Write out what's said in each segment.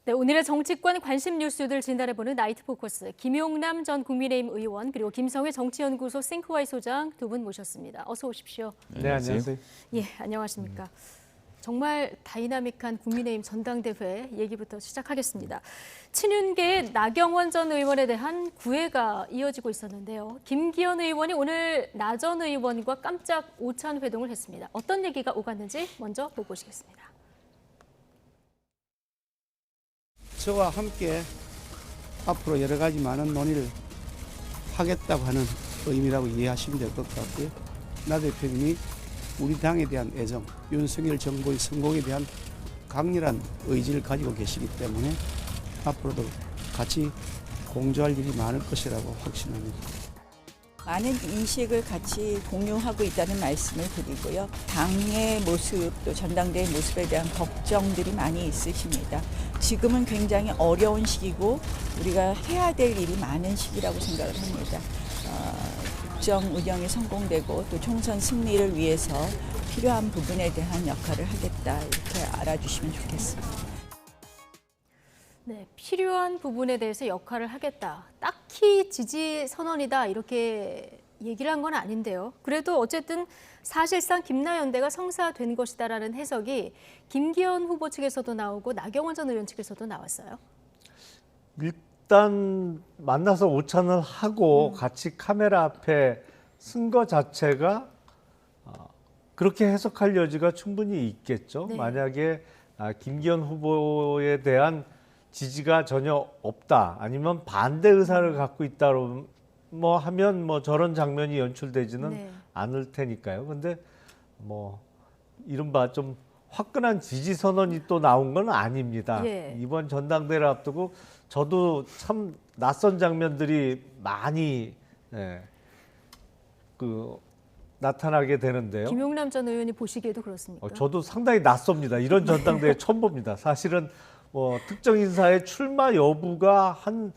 네, 오늘의 정치권 관심 뉴스들 진단해보는 나이트 포커스. 김용남 전 국민의힘 의원 그리고 김성회 정치연구소 싱크와이 소장 두 분 모셨습니다. 어서 오십시오. 네, 안녕하세요. 예, 안녕하십니까. 정말 다이나믹한 국민의힘 전당대회 얘기부터 시작하겠습니다. 친윤계의 나경원 전 의원에 대한 구애가 이어지고 있었는데요. 김기현 의원이 오늘 나 전 의원과 깜짝 오찬 회동을 했습니다. 어떤 얘기가 오갔는지 먼저 보고 오시겠습니다. 저와 함께 앞으로 여러 가지 많은 논의를 하겠다고 하는 의미라고 이해하시면 될 것 같고요. 나 대표님이 우리 당에 대한 애정, 윤석열 정부의 성공에 대한 강렬한 의지를 가지고 계시기 때문에 앞으로도 같이 공조할 일이 많을 것이라고 확신합니다. 많은 인식을 같이 공유하고 있다는 말씀을 드리고요. 당의 모습, 또 전당대회 모습에 대한 걱정들이 많이 있으십니다. 지금은 굉장히 어려운 시기고 우리가 해야 될 일이 많은 시기라고 생각을 합니다. 국정 운영이 성공되고 또 총선 승리를 위해서 필요한 부분에 대한 역할을 하겠다, 이렇게 알아주시면 좋겠습니다. 네, 필요한 부분에 대해서 역할을 하겠다. 딱히 지지 선언이다 이렇게 얘기를 한 건 아닌데요. 그래도 어쨌든 사실상 김나연대가 성사된 것이다라는 해석이 김기현 후보 측에서도 나오고 나경원 전 의원 측에서도 나왔어요. 일단 만나서 오찬을 하고 같이 카메라 앞에 쓴 거 자체가 그렇게 해석할 여지가 충분히 있겠죠. 네. 만약에 김기현 후보에 대한 지지가 전혀 없다, 아니면 반대 의사를 갖고 있다로 뭐 하면 뭐 저런 장면이 연출되지는 네. 않을 테니까요. 근데 뭐 이른바 좀 화끈한 지지 선언이 또 나온 건 아닙니다. 예. 이번 전당대회를 앞두고 저도 참 낯선 장면들이 많이 나타나게 되는데요. 김용남 전 의원이 보시기에도 그렇습니까? 저도 상당히 낯섭니다. 이런 전당대회 처음 봅니다. 사실은 특정 인사의 출마 여부가 한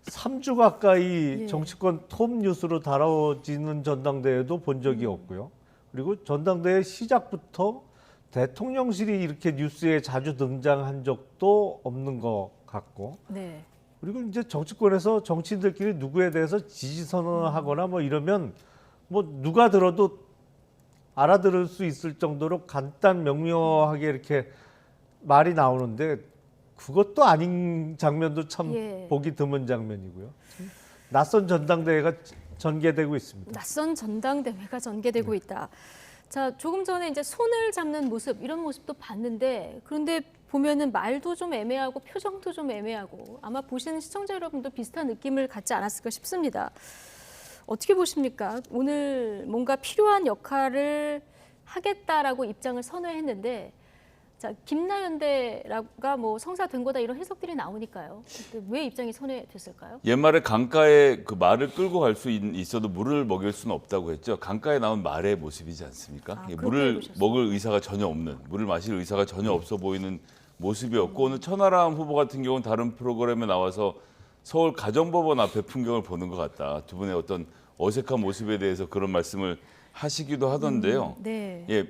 3주 가까이 예. 정치권 톱 뉴스로 다뤄지는 전당대회도 본 적이 없고요. 그리고 전당대회 시작부터 대통령실이 이렇게 뉴스에 자주 등장한 적도 없는 것 같고, 네. 그리고 이제 정치권에서 정치인들끼리 누구에 대해서 지지 선언을 하거나 뭐 이러면 뭐 누가 들어도 알아들을 수 있을 정도로 간단 명료하게 이렇게 말이 나오는데, 그것도 아닌 장면도 참 예. 보기 드문 장면이고요. 낯선 전당대회가 전개되고 있습니다. 낯선 전당대회가 전개되고 있다. 자, 조금 전에 이제 손을 잡는 모습, 이런 모습도 봤는데, 그런데 보면은 말도 좀 애매하고 표정도 좀 애매하고 아마 보시는 시청자 여러분도 비슷한 느낌을 갖지 않았을까 싶습니다. 어떻게 보십니까? 오늘 뭔가 필요한 역할을 하겠다라고 입장을 선회했는데, 자, 김나연대가 뭐 성사된 거다 이런 해석들이 나오니까요. 왜 입장이 선회됐을까요? 옛말에 강가에 그 말을 끌고 갈 수 있어도 물을 먹일 수는 없다고 했죠. 강가에 나온 말의 모습이지 않습니까? 그렇게 물을 보셨어요. 먹을 의사가 전혀 없는, 물을 마실 의사가 전혀 없어 보이는 모습이었고, 오늘 천하람 후보 같은 경우는 다른 프로그램에 나와서 서울 가정법원 앞에 풍경을 보는 것 같다, 두 분의 어떤 어색한 모습에 대해서 그런 말씀을 하시기도 하던데요. 네. 예,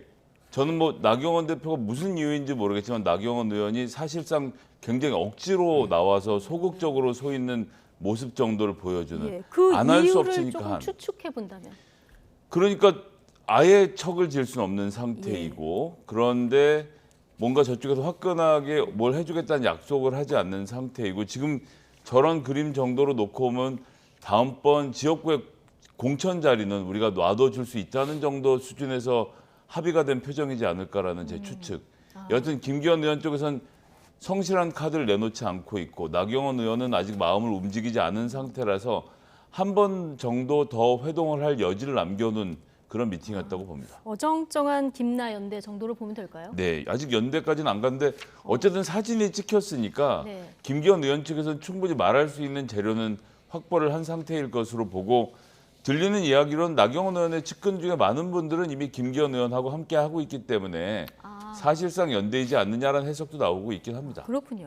저는 뭐 나경원 대표가 무슨 이유인지 모르겠지만 나경원 의원이 사실상 굉장히 억지로 나와서 소극적으로 서 있는 모습 정도를 보여주는, 예. 그 안 할 수 이유를 없으니까 조금 한. 추측해 본다면. 그러니까 아예 척을 질 수는 없는 상태이고, 그런데 뭔가 저쪽에서 화끈하게 뭘 해주겠다는 약속을 하지 않는 상태이고, 지금 저런 그림 정도로 놓고 오면 다음번 지역구의 공천 자리는 우리가 놔둬줄 수 있다는 정도 수준에서 합의가 된 표정이지 않을까라는 제 추측. 여하튼 김기현 의원 쪽에서는 성실한 카드를 내놓지 않고 있고, 나경원 의원은 아직 마음을 움직이지 않은 상태라서 한 번 정도 더 회동을 할 여지를 남겨놓은 그런 미팅이었다고 봅니다. 어정쩡한 김나연대 정도로 보면 될까요? 네, 아직 연대까지는 안 갔는데 어쨌든 사진이 찍혔으니까 네. 김기현 의원 측에서는 충분히 말할 수 있는 재료는 확보를 한 상태일 것으로 보고, 들리는 이야기로는 나경원 의원의 측근 중에 많은 분들은 이미 김기현 의원하고 함께 하고 있기 때문에 사실상 연대이지 않느냐라는 해석도 나오고 있긴 합니다. 그렇군요.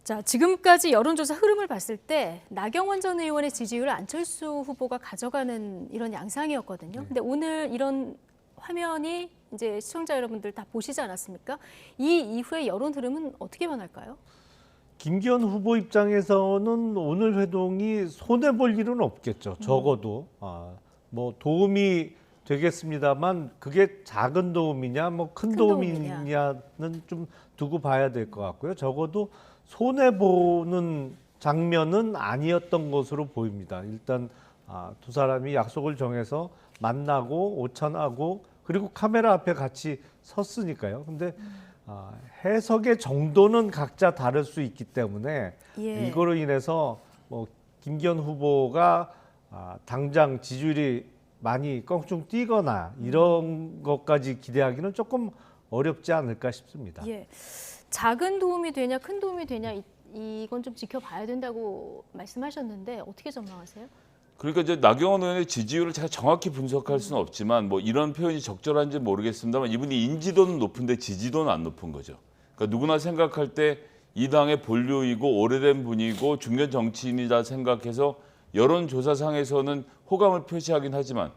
자, 지금까지 여론조사 흐름을 봤을 때 나경원 전 의원의 지지율을 안철수 후보가 가져가는 이런 양상이었거든요. 근데 오늘 이런 화면이 이제 시청자 여러분들 다 보시지 않았습니까? 이 이후의 여론 흐름은 어떻게 변할까요? 김기현 후보 입장에서는 오늘 회동이 손해 볼 일은 없겠죠. 적어도 뭐 도움이 되겠습니다만 그게 작은 도움이냐, 뭐 큰 큰 도움이냐는 좀 두고 봐야 될 것 같고요. 적어도 손해 보는 장면은 아니었던 것으로 보입니다. 일단 두 사람이 약속을 정해서 만나고 오찬하고 그리고 카메라 앞에 같이 섰으니까요. 근데 해석의 정도는 각자 다를 수 있기 때문에 예. 이거로 인해서 뭐 김기현 후보가 당장 지지율이 많이 껑충 뛰거나 이런 것까지 기대하기는 조금 어렵지 않을까 싶습니다. 예. 작은 도움이 되냐, 큰 도움이 되냐 이건 좀 지켜봐야 된다고 말씀하셨는데 어떻게 전망하세요? 그러니까 이제 나경원 의원의 지지율을 제가 정확히 분석할 수는 없지만 뭐 이런 표현이 적절한지 모르겠습니다만 이분이 인지도는 높은데 지지도는 안 높은 거죠. 그러니까 누구나 생각할 때 이 당의 본류이고 오래된 분이고 중견 정치인이다 생각해서 여론조사상에서는 호감을 표시하긴 하지만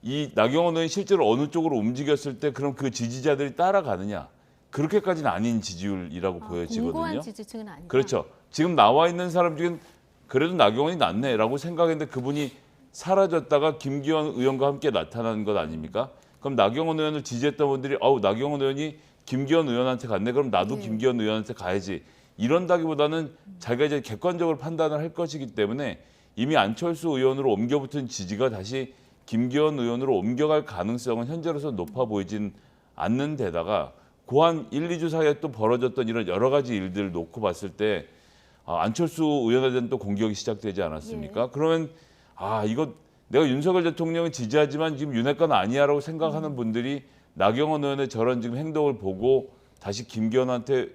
이 나경원 의원이 실제로 어느 쪽으로 움직였을 때 그럼 그 지지자들이 따라가느냐 그렇게까지는 아닌 지지율이라고 보여지거든요. 공고한 지지층은 아니다. 그렇죠. 지금 나와 있는 사람 중엔 그래도 나경원이 낫네라고 생각했는데 그분이 사라졌다가 김기현 의원과 함께 나타난 것 아닙니까? 그럼 나경원 의원을 지지했던 분들이 나경원 의원이 김기현 의원한테 갔네. 그럼 나도 예. 김기현 의원한테 가야지. 이런다기보다는 자기가 이제 객관적으로 판단을 할 것이기 때문에 이미 안철수 의원으로 옮겨붙은 지지가 다시 김기현 의원으로 옮겨갈 가능성은 현재로서 높아 보이진 않는 데다가 고한 1, 2주 사이에 또 벌어졌던 이런 여러 가지 일들을 놓고 봤을 때 안철수 의원에 대한 또 공격이 시작되지 않았습니까? 예. 그러면 이거 내가 윤석열 대통령을 지지하지만 지금 윤핵관 아니야라고 생각하는 분들이 나경원 의원의 저런 지금 행동을 보고 다시 김기현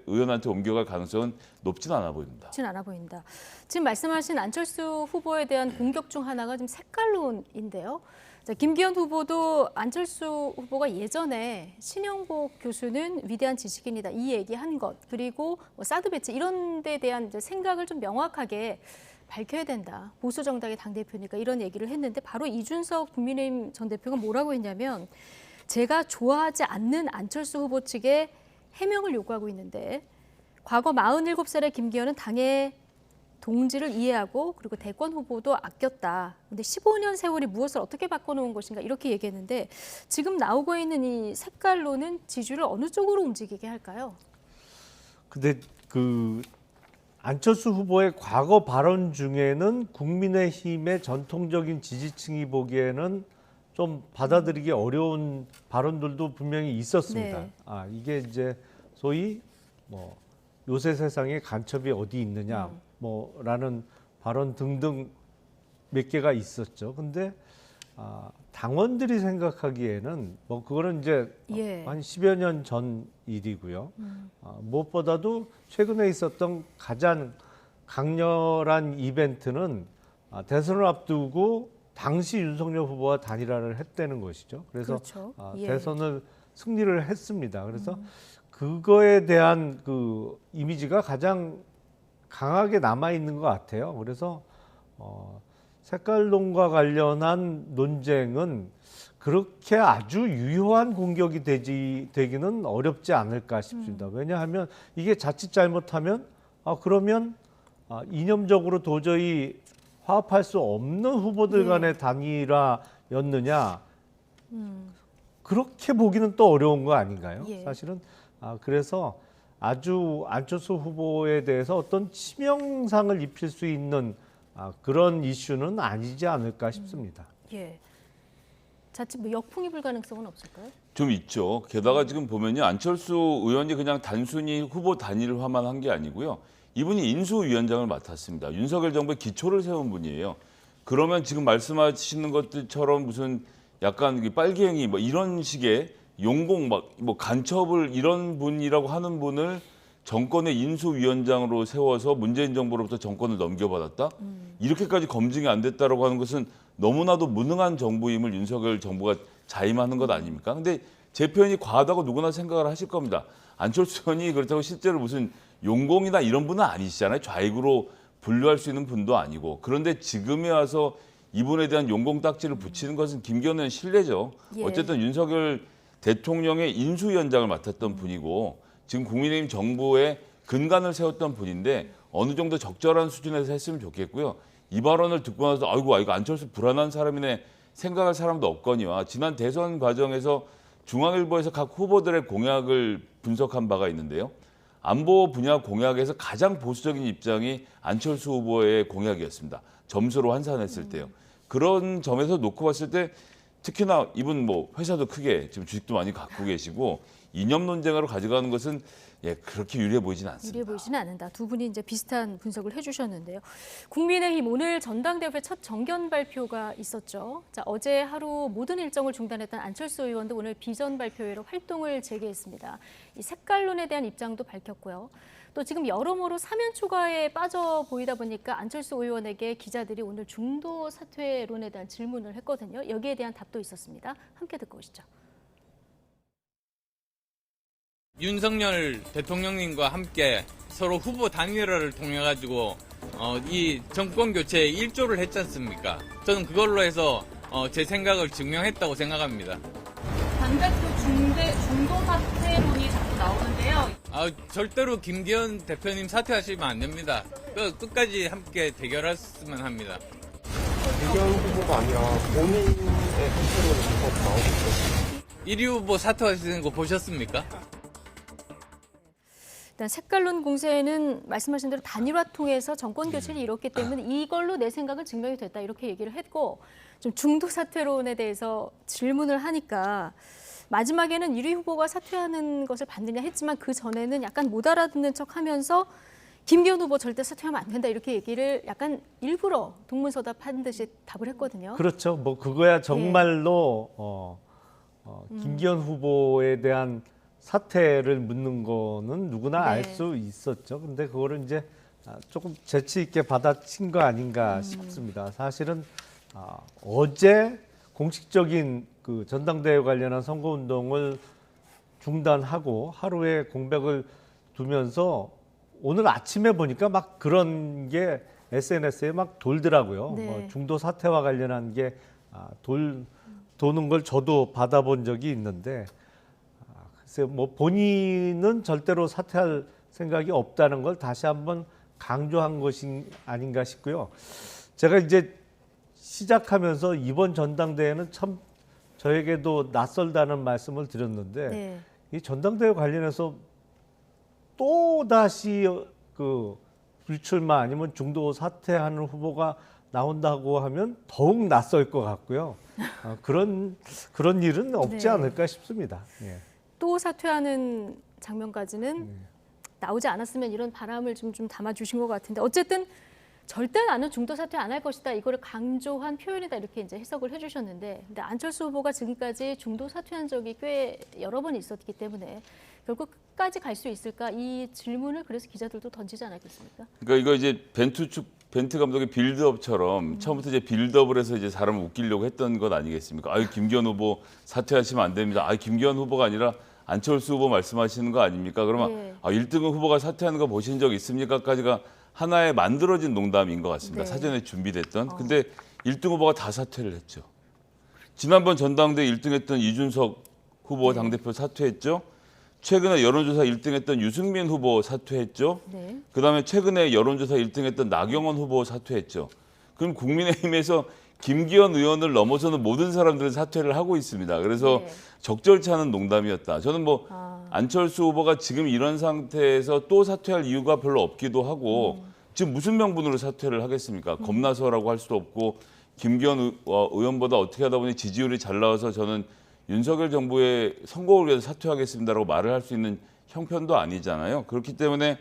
의원한테 옮겨갈 가능성은 높진 않아 보입니다. 그렇진 않아 보인다. 지금 말씀하신 안철수 후보에 대한 공격 중 하나가 지금 색깔론인데요. 자, 김기현 후보도 안철수 후보가 예전에 신영복 교수는 위대한 지식인이다 이 얘기한 것 그리고 뭐 사드 배치 이런 데 대한 이제 생각을 좀 명확하게 밝혀야 된다. 보수 정당의 당대표니까 이런 얘기를 했는데 바로 이준석 국민의힘 전 대표가 뭐라고 했냐면 제가 좋아하지 않는 안철수 후보 측에 해명을 요구하고 있는데 과거 47살의 김기현은 당의 동지를 이해하고 그리고 대권 후보도 아꼈다. 근데 15년 세월이 무엇을 어떻게 바꿔놓은 것인가 이렇게 얘기했는데 지금 나오고 있는 이 색깔로는 지지율을 어느 쪽으로 움직이게 할까요? 근데 그 안철수 후보의 과거 발언 중에는 국민의힘의 전통적인 지지층이 보기에는 좀 받아들이기 어려운 발언들도 분명히 있었습니다. 네. 이게 이제 소위 뭐 요새 세상에 간첩이 어디 있느냐 뭐라는 발언 등등 몇 개가 있었죠. 근데 당원들이 생각하기에는 뭐 그거는 이제 예. 한 10여 년 전 일이고요. 무엇보다도 최근에 있었던 가장 강렬한 이벤트는 대선을 앞두고 당시 윤석열 후보와 단일화를 했다는 것이죠. 그래서 그렇죠. 예. 대선을 승리를 했습니다. 그래서 그거에 대한 그 이미지가 가장 강하게 남아 있는 것 같아요. 그래서 색깔론과 관련한 논쟁은 그렇게 아주 유효한 공격이 되기는 어렵지 않을까 싶습니다. 왜냐하면 이게 자칫 잘못하면 그러면 이념적으로 도저히 화합할 수 없는 후보들 간의 단일화였느냐 그렇게 보기는 또 어려운 거 아닌가요? 예. 사실은 그래서 아주 안철수 후보에 대해서 어떤 치명상을 입힐 수 있는 그런 이슈는 아니지 않을까 싶습니다. 예. 자칫 뭐 역풍이 불 가능성은 없을까요? 좀 있죠. 게다가 지금 보면요. 안철수 의원이 그냥 단순히 후보 단일화만 한 게 아니고요. 이분이 인수위원장을 맡았습니다. 윤석열 정부의 기초를 세운 분이에요. 그러면 지금 말씀하시는 것들처럼 무슨 약간 빨갱이 뭐 이런 식의 용공 뭐 간첩을 이런 분이라고 하는 분을 정권의 인수위원장으로 세워서 문재인 정부로부터 정권을 넘겨받았다? 이렇게까지 검증이 안 됐다라고 하는 것은 너무나도 무능한 정부임을 윤석열 정부가 자임하는 것 아닙니까? 근데 제 표현이 과하다고 누구나 생각을 하실 겁니다. 안철수 의원이 그렇다고 실제로 무슨 용공이나 이런 분은 아니시잖아요. 좌익으로 분류할 수 있는 분도 아니고. 그런데 지금에 와서 이분에 대한 용공 딱지를 붙이는 것은 김기현 의원 신뢰죠. 예. 어쨌든 윤석열 대통령의 인수위원장을 맡았던 분이고 지금 국민의힘 정부의 근간을 세웠던 분인데 어느 정도 적절한 수준에서 했으면 좋겠고요. 이 발언을 듣고 나서 아이고 이거 안철수 불안한 사람이네 생각할 사람도 없거니와 지난 대선 과정에서 중앙일보에서 각 후보들의 공약을 분석한 바가 있는데요. 안보 분야 공약에서 가장 보수적인 입장이 안철수 후보의 공약이었습니다. 점수로 환산했을 때요. 그런 점에서 놓고 봤을 때 특히나 이분 뭐 회사도 크게 지금 주식도 많이 갖고 계시고 이념 논쟁으로 가져가는 것은 그렇게 유리해 보이지는 않습니다. 유리해 보이지는 않는다. 두 분이 이제 비슷한 분석을 해주셨는데요. 국민의힘 오늘 전당대회 첫 정견 발표가 있었죠. 자, 어제 하루 모든 일정을 중단했던 안철수 의원도 오늘 비전 발표회로 활동을 재개했습니다. 이 색깔론에 대한 입장도 밝혔고요. 또 지금 여러모로 사면 초과에 빠져 보이다 보니까 안철수 의원에게 기자들이 오늘 중도 사퇴론에 대한 질문을 했거든요. 여기에 대한 답도 있었습니다. 함께 듣고 오시죠. 윤석열 대통령님과 함께 서로 후보 단일화를 통해 가지고 이 정권 교체에 일조를 했지 않습니까? 저는 그걸로 해서 제 생각을 증명했다고 생각합니다. 당대표 중도 사퇴론이 자꾸 나오는데요. 절대로 김기현 대표님 사퇴하시면 안 됩니다. 끝까지 함께 대결했으면 합니다. 김기현 후보가 아니라 본인의 사퇴론이 계속 나오고 있어요. 1위 후보 사퇴하시는 거 보셨습니까? 일단 색깔론 공세에는 말씀하신 대로 단일화 통해서 정권 교체를 이뤘기 때문에 이걸로 내 생각은 증명이 됐다 이렇게 얘기를 했고 좀 중도 사퇴론에 대해서 질문을 하니까 마지막에는 1위 후보가 사퇴하는 것을 받느냐 했지만 그 전에는 약간 못 알아듣는 척하면서 김기현 후보 절대 사퇴하면 안 된다 이렇게 얘기를 약간 일부러 동문서답한 듯이 답을 했거든요. 그렇죠. 뭐 그거야 정말로 김기현 후보에 대한 사퇴를 묻는 거는 누구나 알 수 있었죠. 근데 그거를 이제 조금 재치 있게 받아친 거 아닌가 싶습니다. 사실은 어제 공식적인 그 전당대회 관련한 선거운동을 중단하고 하루의 공백을 두면서 오늘 아침에 보니까 막 그런 게 SNS에 막 돌더라고요. 네. 뭐 중도 사퇴와 관련한 게 도는 걸 저도 받아본 적이 있는데 글쎄요, 뭐 본인은 절대로 사퇴할 생각이 없다는 걸 다시 한번 강조한 것이 아닌가 싶고요. 제가 이제 시작하면서 이번 전당대회는 참 저에게도 낯설다는 말씀을 드렸는데 이 전당대회 관련해서 또 다시 그 불출마 아니면 중도 사퇴하는 후보가 나온다고 하면 더욱 낯설 것 같고요. 그런 일은 없지 않을까 싶습니다. 예. 또 사퇴하는 장면까지는 나오지 않았으면 이런 바람을 좀 담아주신 것 같은데 어쨌든 절대 나는 중도 사퇴 안 할 것이다 이거를 강조한 표현이다 이렇게 이제 해석을 해주셨는데 근데 안철수 후보가 지금까지 중도 사퇴한 적이 꽤 여러 번 있었기 때문에 결국 끝까지 갈 수 있을까 이 질문을 그래서 기자들도 던지지 않았겠습니까? 그러니까 이거 이제 벤트 감독의 빌드업처럼 처음부터 이제 빌드업을 해서 이제 사람을 웃기려고 했던 것 아니겠습니까? 김기현 후보 사퇴하시면 안 됩니다. 김기현 후보가 아니라 안철수 후보 말씀하시는 거 아닙니까? 그러면 1등 후보가 사퇴하는 거 보신 적 있습니까?까지가 하나의 만들어진 농담인 것 같습니다. 사전에 준비됐던. 근데 1등 후보가 다 사퇴를 했죠. 지난번 전당대회 1등 했던 이준석 후보 당대표 사퇴했죠. 최근에 여론조사 1등 했던 유승민 후보 사퇴했죠. 그다음에 최근에 여론조사 1등 했던 나경원 후보 사퇴했죠. 그럼 국민의힘에서 김기현 의원을 넘어서는 모든 사람들은 사퇴를 하고 있습니다. 그래서 적절치 않은 농담이었다. 저는 뭐 안철수 후보가 지금 이런 상태에서 또 사퇴할 이유가 별로 없기도 하고 지금 무슨 명분으로 사퇴를 하겠습니까? 겁나서라고 할 수도 없고 김기현 의원보다 어떻게 하다 보니 지지율이 잘 나와서 저는 윤석열 정부의 선거를 위해서 사퇴하겠습니다라고 말을 할 수 있는 형편도 아니잖아요. 그렇기 때문에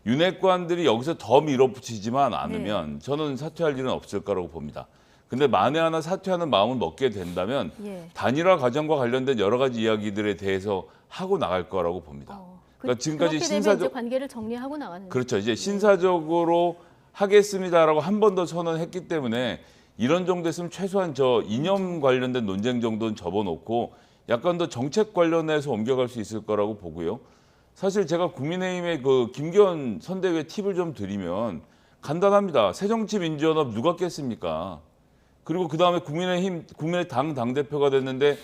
윤핵관들이 여기서 더 밀어붙이지만 않으면 저는 사퇴할 일은 없을 거라고 봅니다. 근데 만에 하나 사퇴하는 마음을 먹게 된다면 단일화 과정과 관련된 여러 가지 이야기들에 대해서 하고 나갈 거라고 봅니다. 그러니까 지금까지 신사적 관계를 정리하고 나가는 그렇죠. 이제 신사적으로 하겠습니다라고 한 번 더 선언했기 때문에 이런 정도 했으면 최소한 저 이념 관련된 논쟁 정도는 접어놓고 약간 더 정책 관련해서 옮겨갈 수 있을 거라고 보고요. 사실 제가 국민의힘의 그 김기현 선대위의 팁을 좀 드리면 간단합니다. 새정치민주연합 누가 깼습니까? 그리고 그다음에 국민의당 당대표가 됐는데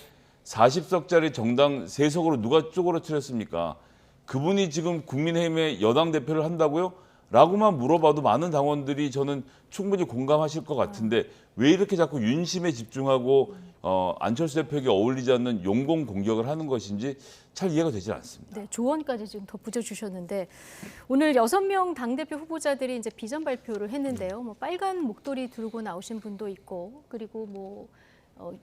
40석짜리 정당 3석으로 누가 쪼그러뜨렸습니까? 그분이 지금 국민의힘의 여당 대표를 한다고요? 라고만 물어봐도 많은 당원들이 저는 충분히 공감하실 것 같은데 왜 이렇게 자꾸 윤심에 집중하고 안철수 대표에게 어울리지 않는 용공 공격을 하는 것인지 잘 이해가 되지 않습니다. 네, 조언까지 지금 덧붙여 주셨는데 오늘 6명 당대표 후보자들이 이제 비전 발표를 했는데요. 뭐 빨간 목도리 들고 나오신 분도 있고 그리고 뭐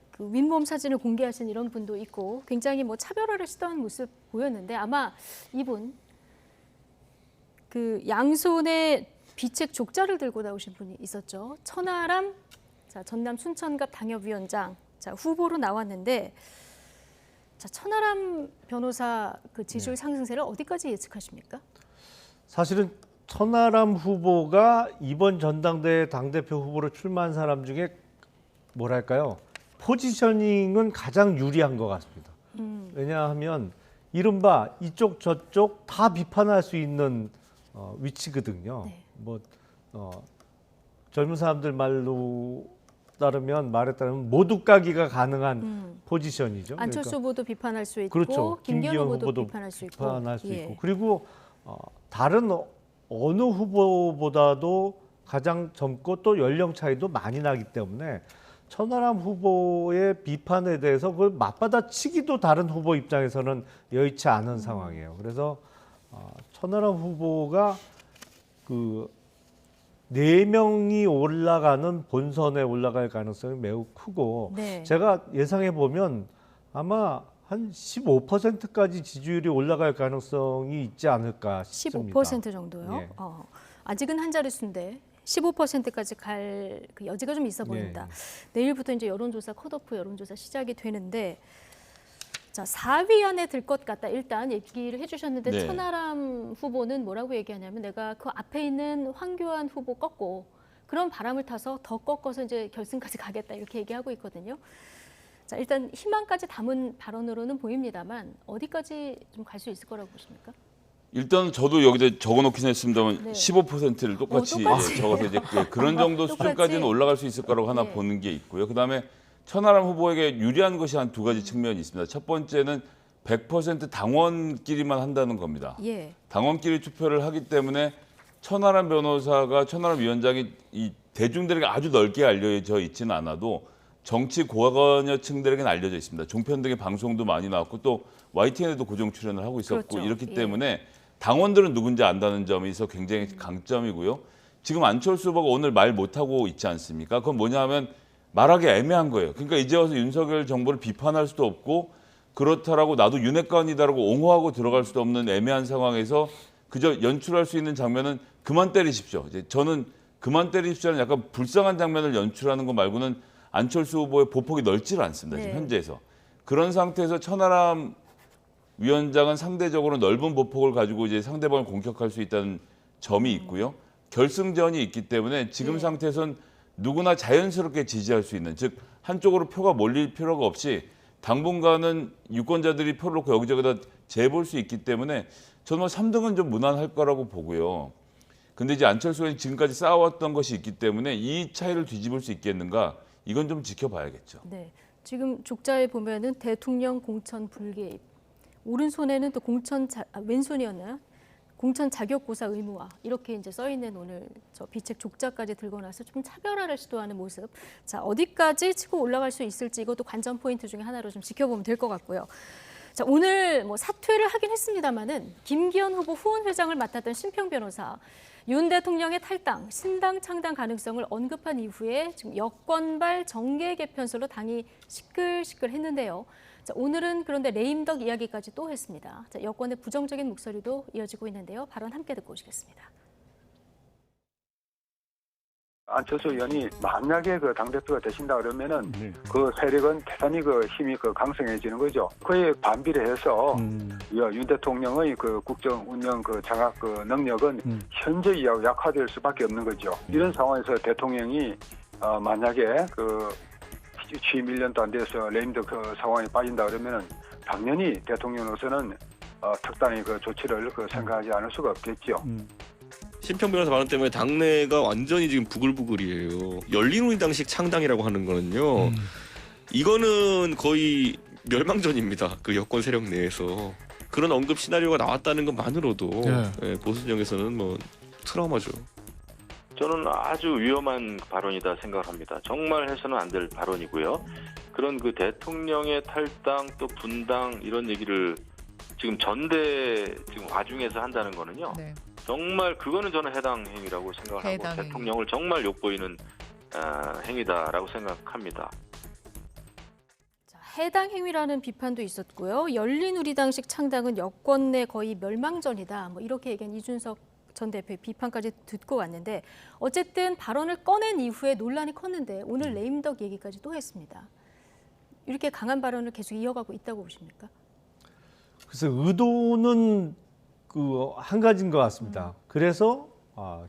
그 윗몸 사진을 공개하신 이런 분도 있고 굉장히 뭐 차별화를 시도하는 모습 보였는데 아마 이분 그 양손에 비책 족자를 들고 나오신 분이 있었죠. 천하람 자, 전남 순천갑 당협위원장 자, 후보로 나왔는데 자, 천하람 변호사 그 지지율 상승세를 어디까지 예측하십니까? 사실은 천하람 후보가 이번 전당대회 당대표 후보로 출마한 사람 중에 뭐랄까요? 포지셔닝은 가장 유리한 것 같습니다. 왜냐하면 이른바 이쪽 저쪽 다 비판할 수 있는 위치거든요. 네. 뭐 젊은 사람들 말에 따르면 모두 까기가 가능한 포지션이죠. 안철수 후보도 비판할 수 있고 그렇죠. 김기현 후보도 비판할 수 있고. 비판할 수 예. 있고 그리고 다른 어느 후보보다도 가장 젊고 또 연령 차이도 많이 나기 때문에 천하람 후보의 비판에 대해서 그걸 맞받아치기도 다른 후보 입장에서는 여의치 않은 상황이에요. 그래서 천하람 후보가 그 4명이 올라가는 본선에 올라갈 가능성이 매우 크고 네. 제가 예상해 보면 아마 한 15%까지 지지율이 올라갈 가능성이 있지 않을까 싶습니다. 15% 정도요. 예. 아직은 한 자릿수인데 15%까지 갈 그 여지가 좀 있어 보인다. 내일부터 이제 여론조사 컷오프 여론조사 시작이 되는데 자 4위 안에 들 것 같다. 일단 얘기를 해주셨는데 네. 천하람 후보는 뭐라고 얘기하냐면 내가 그 앞에 있는 황교안 후보 꺾고 그런 바람을 타서 더 꺾어서 이제 결승까지 가겠다 이렇게 얘기하고 있거든요. 자 일단 희망까지 담은 발언으로는 보입니다만 어디까지 좀 갈 수 있을 거라고 보십니까? 일단 저도 여기다 적어놓긴 했습니다만 네. 15%를 똑같이 똑같이. 적어서 이제 그런 정도 똑같이. 수준까지는 올라갈 수 있을 거라고 하나 네. 보는 게 있고요. 그다음에 천하람 후보에게 유리한 것이 한 2가지 측면이 있습니다. 첫 번째는 100% 당원끼리만 한다는 겁니다. 예. 당원끼리 투표를 하기 때문에 천하람 변호사가 천하람 위원장이 이 대중들에게 아주 넓게 알려져 있지는 않아도 정치 고관여층들에게는 알려져 있습니다. 종편 등의 방송도 많이 나왔고 또 YTN에도 고정 출연을 하고 있었고 그렇죠. 이렇기 예. 때문에 당원들은 누군지 안다는 점이 있어 굉장히 강점이고요. 지금 안철수 후보가 오늘 말 못하고 있지 않습니까? 그건 뭐냐 하면 말하기 애매한 거예요. 그러니까 이제 와서 윤석열 정부를 비판할 수도 없고 그렇다라고 나도 윤핵관이다라고 옹호하고 들어갈 수도 없는 애매한 상황에서 그저 연출할 수 있는 장면은 그만 때리십시오. 이제 저는 그만 때리십시오는 약간 불쌍한 장면을 연출하는 것 말고는 안철수 후보의 보폭이 넓지를 않습니다. 지금 네. 현재에서. 그런 상태에서 천하람 위원장은 상대적으로 넓은 보폭을 가지고 이제 상대방을 공격할 수 있다는 점이 있고요. 결승전이 있기 때문에 지금 네. 상태에선 누구나 자연스럽게 지지할 수 있는, 즉 한쪽으로 표가 몰릴 필요가 없이 당분간은 유권자들이 표를 놓고 여기저기다 재볼 수 있기 때문에 저는 뭐 3등은 좀 무난할 거라고 보고요. 근데 이제 안철수 의원이 지금까지 쌓아왔던 것이 있기 때문에 이 차이를 뒤집을 수 있겠는가? 이건 좀 지켜봐야겠죠. 네. 지금 족자에 보면은 대통령 공천 불개입. 오른손에는 또 왼손이었나요? 공천 자격고사 의무화 이렇게 이제 써 있는 오늘 저 비책 족자까지 들고 나서 좀 차별화를 시도하는 모습. 자 어디까지 치고 올라갈 수 있을지 이것도 관전 포인트 중에 하나로 좀 지켜보면 될 것 같고요. 자 오늘 뭐 사퇴를 하긴 했습니다만은 김기현 후보 후원 회장을 맡았던 심평 변호사 윤 대통령의 탈당, 신당 창당 가능성을 언급한 이후에 지금 여권발 정계 개편설로 당이 시끌시끌했는데요. 자, 오늘은 그런데 레임덕 이야기까지 또 했습니다. 자, 여권의 부정적인 목소리도 이어지고 있는데요. 발언 함께 듣고 오시겠습니다. 안철수 의원이 만약에 그 당대표가 되신다 그러면은 그 세력은 대단히 그 힘이 그 강성해지는 거죠. 그에 반비례해서 윤 대통령의 그 국정 운영 그 장악 그 능력은 현재 이하고 약화될 수밖에 없는 거죠. 이런 상황에서 대통령이 만약에 그 취임 1년도 안 돼서 레임덕 그 상황에 빠진다 그러면은 당연히 대통령으로서는 특단의 그 조치를 그 생각하지 않을 수가 없겠죠. 심평 변호사 발언 때문에 당내가 완전히 지금 부글부글이에요. 열린우리당식 창당이라고 하는 거는요. 이거는 거의 멸망전입니다. 그 여권 세력 내에서. 그런 언급 시나리오가 나왔다는 것만으로도 네. 예, 보수 진영에서는 뭐 트라우마죠. 저는 아주 위험한 발언이다 생각을 합니다. 정말 해서는 안 될 발언이고요. 그런 그 대통령의 탈당 또 분당 이런 얘기를 지금 전대 지금 와중에서 한다는 거는요. 네. 정말 그거는 저는 해당 행위라고 생각을 해당 하고 행위. 대통령을 정말 욕보이는 행위다라고 생각합니다. 자, 해당 행위라는 비판도 있었고요. 열린우리당식 창당은 여권 내 거의 멸망전이다. 뭐 이렇게 얘기한 이준석 전 대표의 비판까지 듣고 왔는데 어쨌든 발언을 꺼낸 이후에 논란이 컸는데 오늘 레임덕 얘기까지 또 했습니다. 이렇게 강한 발언을 계속 이어가고 있다고 보십니까? 그래서 의도는 그 한 가지인 것 같습니다. 그래서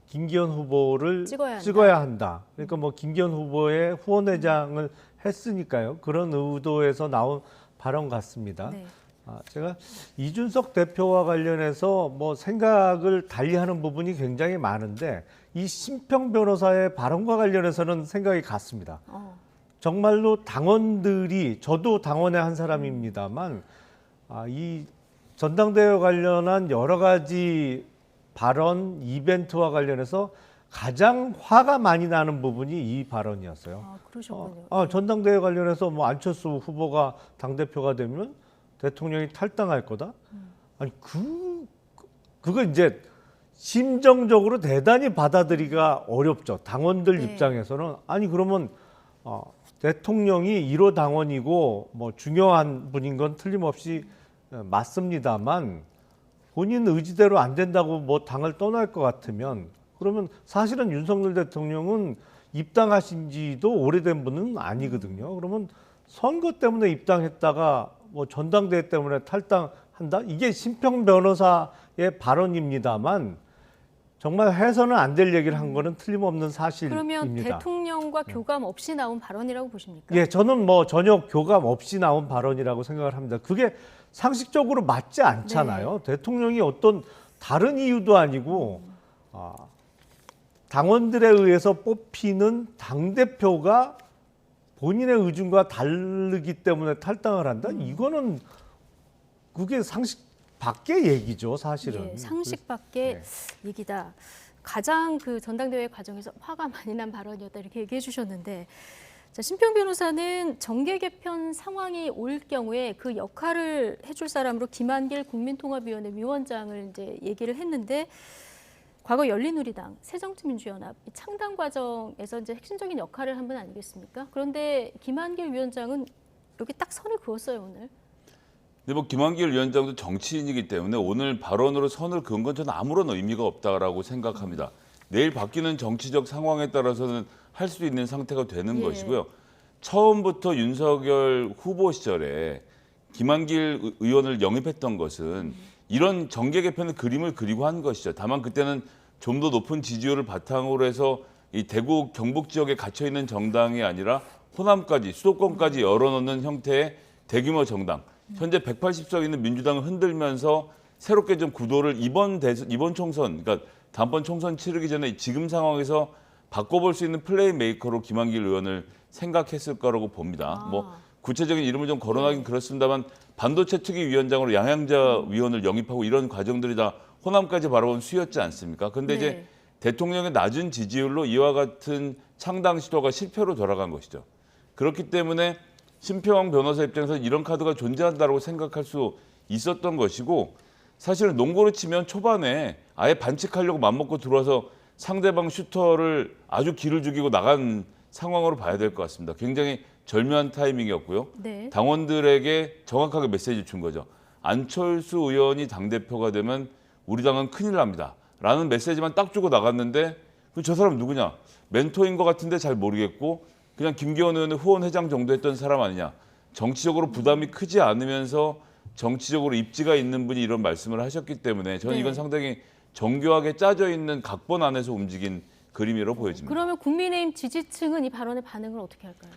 김기현 후보를 찍어야 한다. 그러니까 뭐 김기현 후보의 후원회장을 했으니까요. 그런 의도에서 나온 발언 같습니다. 네. 제가 이준석 대표와 관련해서 뭐 생각을 달리하는 부분이 굉장히 많은데 이 심평 변호사의 발언과 관련해서는 생각이 같습니다. 정말로 당원들이 저도 당원의 한 사람입니다만 이 전당대회 관련한 여러 가지 발언 이벤트와 관련해서 가장 화가 많이 나는 부분이 이 발언이었어요. 그러셨군요. 전당대회 관련해서 뭐 안철수 후보가 당대표가 되면 대통령이 탈당할 거다? 아니, 그거 이제 심정적으로 대단히 받아들이기가 어렵죠. 당원들 입장에서는. 아니, 그러면, 대통령이 1호 당원이고 뭐 중요한 분인 건 틀림없이 맞습니다만 본인 의지대로 안 된다고 뭐 당을 떠날 것 같으면 그러면 사실은 윤석열 대통령은 입당하신 지도 오래된 분은 아니거든요. 그러면 선거 때문에 입당했다가 뭐 전당대회 때문에 탈당한다? 이게 심평 변호사의 발언입니다만 정말 해서는 안 될 얘기를 한 거는 틀림없는 사실입니다. 그러면 대통령과 교감 없이 나온 발언이라고 보십니까? 예, 저는 뭐 전혀 교감 없이 나온 발언이라고 생각을 합니다. 그게 상식적으로 맞지 않잖아요. 대통령이 어떤 다른 이유도 아니고 당원들에 의해서 뽑히는 당대표가 본인의 의중과 다르기 때문에 탈당을 한다? 이거는 그게 상식 밖의 얘기죠, 사실은. 예, 상식 밖의 얘기다. 가장 그 전당대회 과정에서 화가 많이 난 발언이었다 이렇게 얘기해 주셨는데 자, 심평 변호사는 정계 개편 상황이 올 경우에 그 역할을 해줄 사람으로 김한길 국민통합위원회 위원장을 이제 얘기를 했는데 과거 열린우리당, 새정치민주연합 창당 과정에서 이제 핵심적인 역할을 한 분 아니겠습니까? 그런데 김한길 위원장은 여기 딱 선을 그었어요, 오늘. 근데 뭐 김한길 위원장도 정치인이기 때문에 오늘 발언으로 선을 그은 건 저는 아무런 의미가 없다라고 생각합니다. 내일 바뀌는 정치적 상황에 따라서는 할 수 있는 상태가 되는 것이고요. 처음부터 윤석열 후보 시절에 김한길 의원을 영입했던 것은 이런 정계 개편의 그림을 그리고 한 것이죠. 다만 그때는 좀 더 높은 지지율을 바탕으로 해서 이 대구 경북 지역에 갇혀 있는 정당이 아니라 호남까지 수도권까지 열어놓는 형태의 대규모 정당. 현재 180석 있는 민주당을 흔들면서 새롭게 좀 구도를 이번 총선, 그러니까 다음번 총선 치르기 전에 지금 상황에서 바꿔볼 수 있는 플레이 메이커로 김한길 의원을 생각했을 거라고 봅니다. 뭐 구체적인 이름을 좀 거론하긴 그렇습니다만 반도체 특위 위원장으로 양양자 위원을 영입하고 이런 과정들이 다 호남까지 바라본 수였지 않습니까? 근데 이제 대통령의 낮은 지지율로 이와 같은 창당 시도가 실패로 돌아간 것이죠. 그렇기 때문에 심평 변호사 입장에서 이런 카드가 존재한다고 생각할 수 있었던 것이고 사실은 농구로 치면 초반에 아예 반칙하려고 맘먹고 들어와서 상대방 슈터를 아주 기를 죽이고 나간 상황으로 봐야 될 것 같습니다. 굉장히 절묘한 타이밍이었고요. 당원들에게 정확하게 메시지 준 거죠. 안철수 의원이 당대표가 되면 우리 당은 큰일 납니다. 라는 메시지만 딱 주고 나갔는데 저 사람 누구냐? 멘토인 것 같은데 잘 모르겠고 그냥 김기현 의원의 후원회장 정도 했던 사람 아니냐. 정치적으로 부담이 크지 않으면서 정치적으로 입지가 있는 분이 이런 말씀을 하셨기 때문에 저는 이건 상당히 정교하게 짜져 있는 각본 안에서 움직인 그림이라고 보여집니다. 그러면 국민의힘 지지층은 이 발언의 반응을 어떻게 할까요?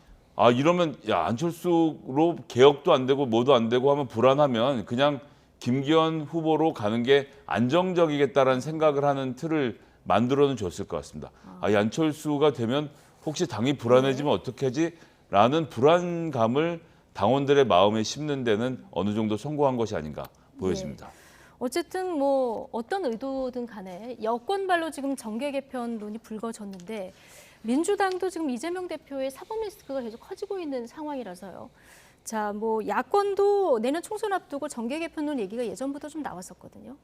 이러면 안철수로 개혁도 안 되고 뭐도 안 되고 하면 불안하면 그냥 김기현 후보로 가는 게 안정적이겠다라는 생각을 하는 틀을 만들어는 줬을 것 같습니다. 이 안철수가 되면 혹시 당이 불안해지면 어떻게 하지? 라는 불안감을 당원들의 마음에 심는 데는 어느 정도 성공한 것이 아닌가 보여집니다. 어쨌든 뭐 어떤 의도든 간에 여권발로 지금 정계 개편론이 불거졌는데 민주당도 지금 이재명 대표의 사법 리스크가 계속 커지고 있는 상황이라서요. 자, 뭐 야권도 내년 총선 앞두고 정계 개편론 얘기가 예전부터 좀 나왔었거든요.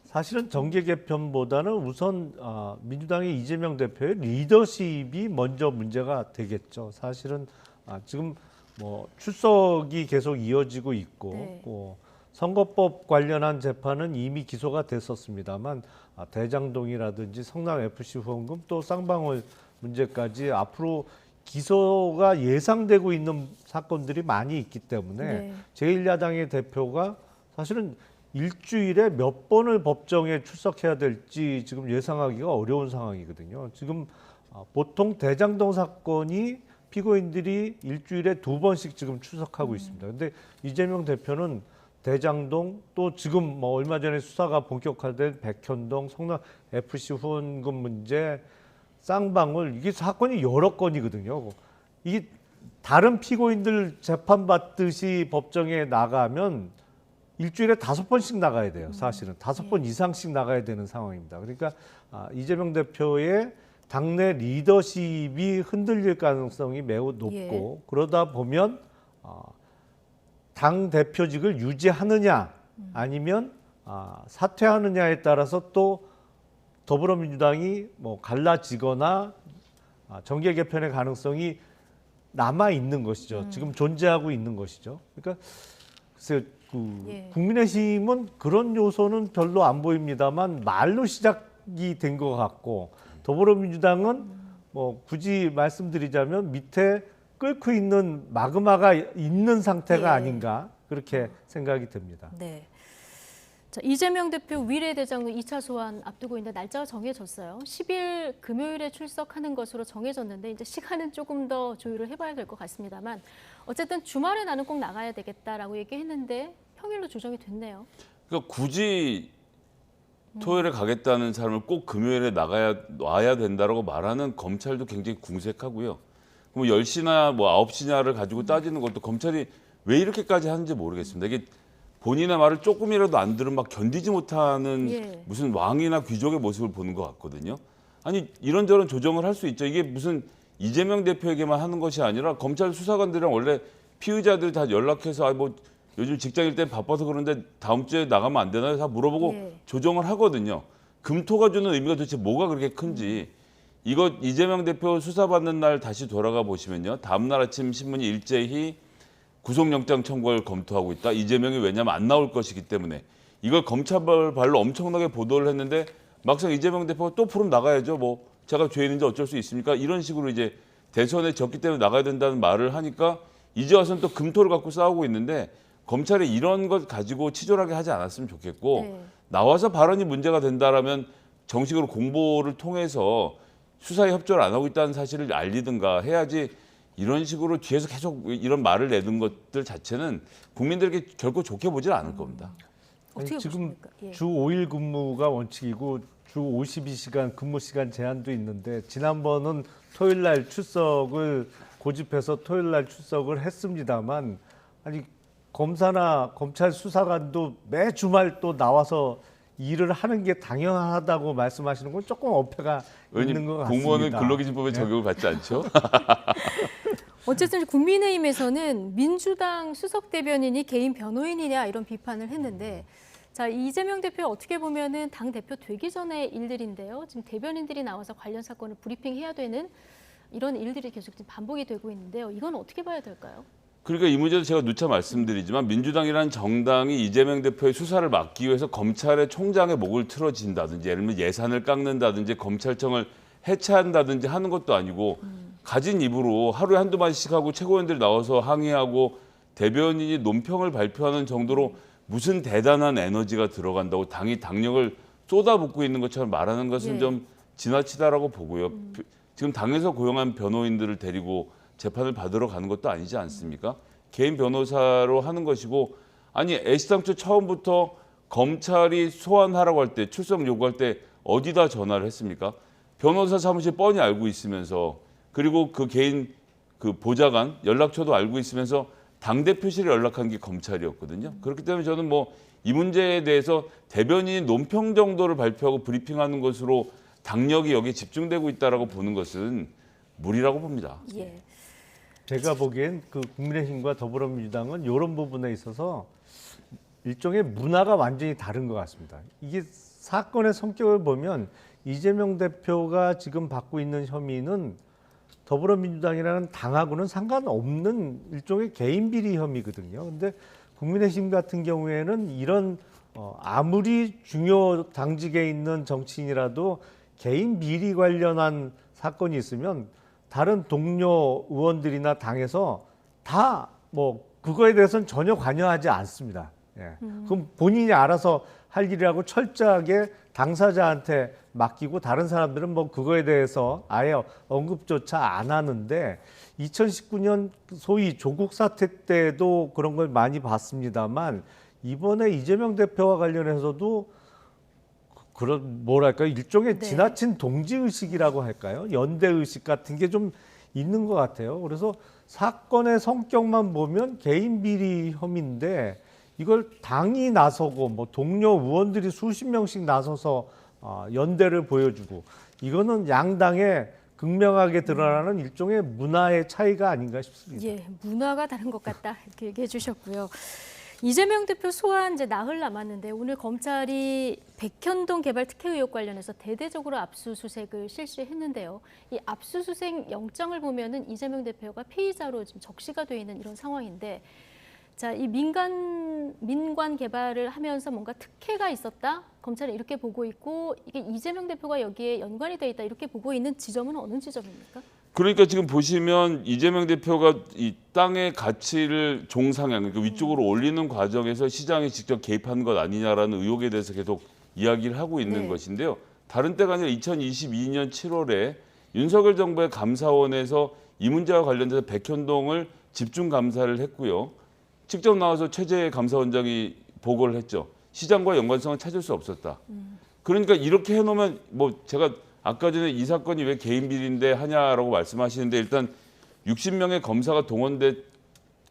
사실은 정계 개편보다는 우선 민주당의 이재명 대표의 리더십이 먼저 문제가 되겠죠. 사실은 지금 뭐 출석이 계속 이어지고 있고 네. 선거법 관련한 재판은 이미 기소가 됐었습니다만 대장동이라든지 성남 FC 후원금 또 쌍방울 문제까지 앞으로 기소가 예상되고 있는 사건들이 많이 있기 때문에 네. 제1야당의 대표가 사실은 일주일에 몇 번을 법정에 출석해야 될지 지금 예상하기가 어려운 상황이거든요. 지금 보통 대장동 사건이 피고인들이 일주일에 2번씩 지금 출석하고 있습니다. 근데 이재명 대표는 대장동 또 지금 뭐 얼마 전에 수사가 본격화된 백현동 성남 FC 후원금 문제 쌍방울 이게 사건이 여러 건이거든요. 이게 다른 피고인들 재판받듯이 법정에 나가면 일주일에 5번씩 나가야 돼요. 사실은 5번 이상씩 나가야 되는 상황입니다. 그러니까 이재명 대표의 당내 리더십이 흔들릴 가능성이 매우 높고 그러다 보면 당 대표직을 유지하느냐 아니면 사퇴하느냐에 따라서 또 더불어민주당이 뭐 갈라지거나 정계 개편의 가능성이 남아 있는 것이죠. 지금 존재하고 있는 것이죠. 그러니까 글쎄요, 국민의힘은 그런 요소는 별로 안 보입니다만 말로 시작이 된 것 같고 더불어민주당은 뭐 굳이 말씀드리자면 밑에 끓고 있는 마그마가 있는 상태가 아닌가 그렇게 생각이 듭니다. 네. 자, 이재명 대표 위례대장동 2차 소환 앞두고 있는데 날짜가 정해졌어요. 10일 금요일에 출석하는 것으로 정해졌는데 이제 시간은 조금 더 조율을 해봐야 될 것 같습니다만 어쨌든 주말에 나는 꼭 나가야 되겠다라고 얘기했는데 평일로 조정이 됐네요. 굳이 토요일에 가겠다는 사람을 꼭 금요일에 와야 된다라고 말하는 검찰도 굉장히 궁색하고요. 뭐 10시나 뭐 9시냐를 가지고 따지는 것도 검찰이 왜 이렇게까지 하는지 모르겠습니다. 이게 본인의 말을 조금이라도 안 들으면 막 견디지 못하는 무슨 왕이나 귀족의 모습을 보는 것 같거든요. 아니 이런저런 조정을 할 수 있죠. 이게 무슨 이재명 대표에게만 하는 것이 아니라 검찰 수사관들이랑 원래 피의자들이 다 연락해서 뭐 요즘 직장일 때 바빠서 그런데 다음 주에 나가면 안 되나요? 다 물어보고 조정을 하거든요. 금토가 주는 의미가 도대체 뭐가 그렇게 큰지. 이거 이재명 대표 수사받는 날 다시 돌아가 보시면요. 다음 날 아침 신문이 일제히 구속영장 청구를 검토하고 있다. 이재명이 왜냐면 안 나올 것이기 때문에. 이걸 검찰발로 엄청나게 보도를 했는데 막상 이재명 대표가 또 프롬 나가야죠. 뭐 제가 죄인인지 어쩔 수 있습니까? 이런 식으로 이제 대선에 졌기 때문에 나가야 된다는 말을 하니까 이제 와서는 또 금토를 갖고 싸우고 있는데 검찰이 이런 것 가지고 치졸하게 하지 않았으면 좋겠고 나와서 발언이 문제가 된다라면 정식으로 공보를 통해서 수사에 협조를 안 하고 있다는 사실을 알리든가 해야지 이런 식으로 뒤에서 계속 이런 말을 내는 것들 자체는 국민들에게 결코 좋게 보질 않을 겁니다. 어떻게 지금 보십니까? 주 5일 근무가 원칙이고 주 52시간 근무 시간 제한도 있는데 지난번은 토요일 날 출석을 고집해서 토요일 날 출석을 했습니다만 아니 검사나 검찰 수사관도 매 주말 또 나와서 일을 하는 게 당연하다고 말씀하시는 건 조금 어폐가 있는 것 같습니다. 공무원은 근로기준법에 적용을 받지 않죠? 어쨌든 국민의힘에서는 민주당 수석 대변인이 개인 변호인이냐 이런 비판을 했는데 자, 이재명 대표 어떻게 보면은 당 대표 되기 전의 일들인데요. 지금 대변인들이 나와서 관련 사건을 브리핑해야 되는 이런 일들이 계속 지금 반복이 되고 있는데요. 이건 어떻게 봐야 될까요? 그러니까 이 문제도 제가 누차 말씀드리지만 민주당이라는 정당이 이재명 대표의 수사를 막기 위해서 검찰의 총장의 목을 틀어진다든지 예를 들면 예산을 깎는다든지 검찰청을 해체한다든지 하는 것도 아니고 가진 입으로 하루에 한두 마디씩 하고 최고위원들이 나와서 항의하고 대변인이 논평을 발표하는 정도로 무슨 대단한 에너지가 들어간다고 당이 당력을 쏟아붓고 있는 것처럼 말하는 것은 좀 지나치다라고 보고요. 지금 당에서 고용한 변호인들을 데리고 재판을 받으러 가는 것도 아니지 않습니까? 개인 변호사로 하는 것이고 아니 애시당초 처음부터 검찰이 소환하라고 할 때 출석 요구할 때 어디다 전화를 했습니까? 변호사 사무실 뻔히 알고 있으면서 그리고 그 개인 그 보좌관 연락처도 알고 있으면서 당대표실에 연락한 게 검찰이었거든요. 그렇기 때문에 저는 뭐 이 문제에 대해서 대변인 논평 정도를 발표하고 브리핑하는 것으로 당력이 여기에 집중되고 있다라고 보는 것은 무리라고 봅니다. 예. 제가 보기엔 그 국민의힘과 더불어민주당은 이런 부분에 있어서 일종의 문화가 완전히 다른 것 같습니다. 이게 사건의 성격을 보면 이재명 대표가 지금 받고 있는 혐의는 더불어민주당이라는 당하고는 상관없는 일종의 개인 비리 혐의거든요. 근데 국민의힘 같은 경우에는 이런 아무리 중요 당직에 있는 정치인이라도 개인 비리 관련한 사건이 있으면 다른 동료 의원들이나 당에서 다 뭐 그거에 대해서는 전혀 관여하지 않습니다. 예. 그럼 본인이 알아서 할 일이라고 철저하게 당사자한테 맡기고 다른 사람들은 뭐 그거에 대해서 아예 언급조차 안 하는데 2019년 소위 조국 사태 때도 그런 걸 많이 봤습니다만 이번에 이재명 대표와 관련해서도 그런 뭐랄까 일종의 네. 지나친 동지의식이라고 할까요? 연대의식 같은 게 좀 있는 것 같아요. 그래서 사건의 성격만 보면 개인 비리 혐의인데 이걸 당이 나서고 뭐 동료 의원들이 수십 명씩 나서서 연대를 보여주고 이거는 양당의 극명하게 드러나는 일종의 문화의 차이가 아닌가 싶습니다. 예, 문화가 다른 것 같다 이렇게 얘기해 주셨고요. 이재명 대표 소환 이제 나흘 남았는데 오늘 검찰이 백현동 개발 특혜 의혹 관련해서 대대적으로 압수수색을 실시했는데요. 이 압수수색 영장을 보면은 이재명 대표가 피의자로 지금 적시가 돼 있는 이런 상황인데, 자, 이 민관 개발을 하면서 뭔가 특혜가 있었다. 검찰은 이렇게 보고 있고 이게 이재명 대표가 여기에 연관이 돼 있다 이렇게 보고 있는 지점은 어느 지점입니까? 그러니까 지금 보시면 이재명 대표가 이 땅의 가치를 종상향, 그러니까 위쪽으로 올리는 과정에서 시장이 직접 개입한 것 아니냐라는 의혹에 대해서 계속 이야기를 하고 있는 네. 것인데요. 다른 때가 아니라 2022년 7월에 윤석열 정부의 감사원에서 이 문제와 관련돼서 백현동을 집중 감사를 했고요. 직접 나와서 최재 감사원장이 보고를 했죠. 시장과 연관성을 찾을 수 없었다. 그러니까 이렇게 해놓으면 뭐 제가 아까 전에 이 사건이 왜 개인 비리인데 하냐라고 말씀하시는데 일단 60명의 검사가 동원된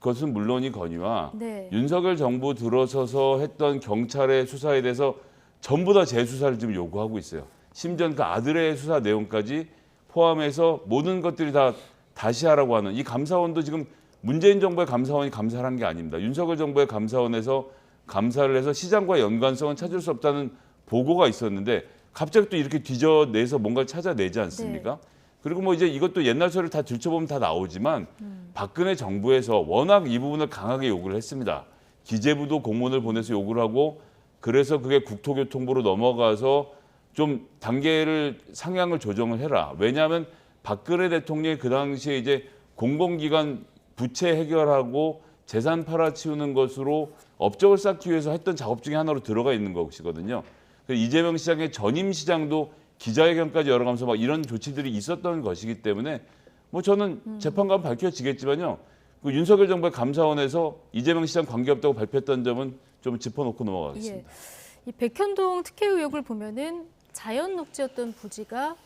것은 물론이거니와 네. 윤석열 정부 들어서서 했던 경찰의 수사에 대해서 전부 다 재수사를 지금 요구하고 있어요. 심지어 그 아들의 수사 내용까지 포함해서 모든 것들이 다 다시 하라고 하는 이 감사원도 지금 문재인 정부의 감사원이 감사를 한 게 아닙니다. 윤석열 정부의 감사원에서 감사를 해서 시장과 연관성은 찾을 수 없다는 보고가 있었는데 갑자기 또 이렇게 뒤져내서 뭔가를 찾아내지 않습니까? 네. 그리고 뭐 이제 이것도 옛날 소리를 다 들춰보면 다 나오지만 박근혜 정부에서 워낙 이 부분을 강하게 요구를 했습니다. 기재부도 공문을 보내서 요구를 하고 그래서 그게 국토교통부로 넘어가서 좀 단계를 상향을 조정을 해라. 왜냐하면 박근혜 대통령이 그 당시에 이제 공공기관 부채 해결하고 재산 팔아치우는 것으로 업적을 쌓기 위해서 했던 작업 중에 하나로 들어가 있는 것이거든요. 이재명 시장의 전임 시장도 기자회견까지 열어가면서 막 이런 조치들이 있었던 것이기 때문에 뭐 저는 재판관 밝혀지겠지만요. 그 윤석열 정부의 감사원에서 이재명 시장 관계없다고 발표했던 점은 좀 짚어놓고 넘어가겠습니다. 예. 이 백현동 특혜 의혹을 보면은 자연 녹지였던 부지가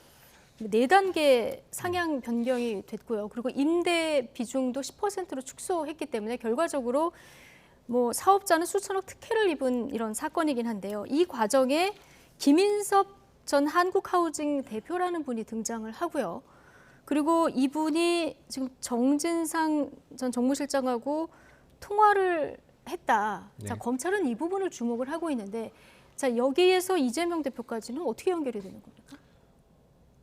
4단계 상향 변경이 됐고요. 그리고 임대 비중도 10%로 축소했기 때문에 결과적으로 뭐 사업자는 수천억 특혜를 입은 이런 사건이긴 한데요. 이 과정에 김인섭 전 한국하우징 대표라는 분이 등장을 하고요. 그리고 이분이 지금 정진상 전 정무실장하고 통화를 했다. 네. 자, 검찰은 이 부분을 주목을 하고 있는데, 자, 여기에서 이재명 대표까지는 어떻게 연결이 되는 겁니까?